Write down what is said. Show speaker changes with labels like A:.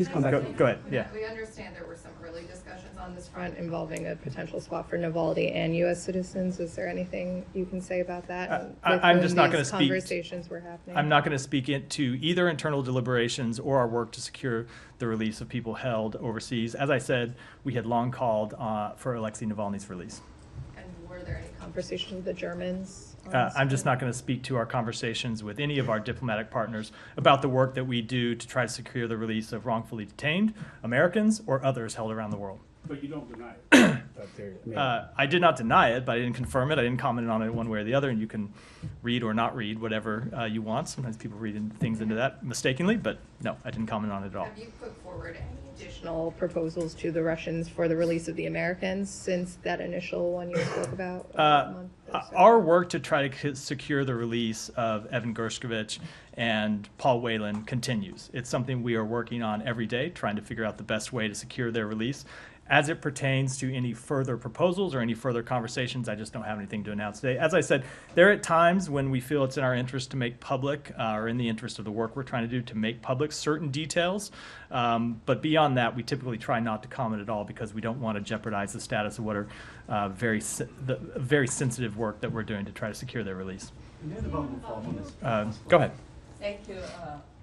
A: Please come back.
B: Go ahead, yeah.
C: We understand there were some early discussions on this front involving a potential swap for Navalny and U.S. citizens. Is there anything you can say about that?
B: I'm just not going to speak.
C: Conversations were happening.
B: I'm not going to speak into either internal deliberations or our work to secure the release of people held overseas. As I said, we had long called for Alexei Navalny's release.
C: And were there any conversations with the Germans?
B: I'm just not going to speak to our conversations with any of our diplomatic partners about the work that we do to try to secure the release of wrongfully detained Americans or others held around the world.
A: But you don't deny it.
B: I did not deny it, but I didn't confirm it. I didn't comment on it one way or the other, and you can read or not read whatever you want. Sometimes people read things into that mistakenly, but no, I didn't comment on it at all.
C: Have you put forward any additional proposals to the Russians for the release of the Americans since that initial one you spoke about? A month or so?
B: Our work to try to secure the release of Evan Gershkovich and Paul Whelan continues. It's something we are working on every day, trying to figure out the best way to secure their release. As it pertains to any further proposals or any further conversations, I just don't have anything to announce today. As I said, there are times when we feel it's in our interest to make public, or in the interest of the work we're trying to do, to make public certain details. But beyond that, we typically try not to comment at all because we don't want to jeopardize the status of what are very sensitive work that we're doing to try to secure their release. Go ahead.
D: Thank you.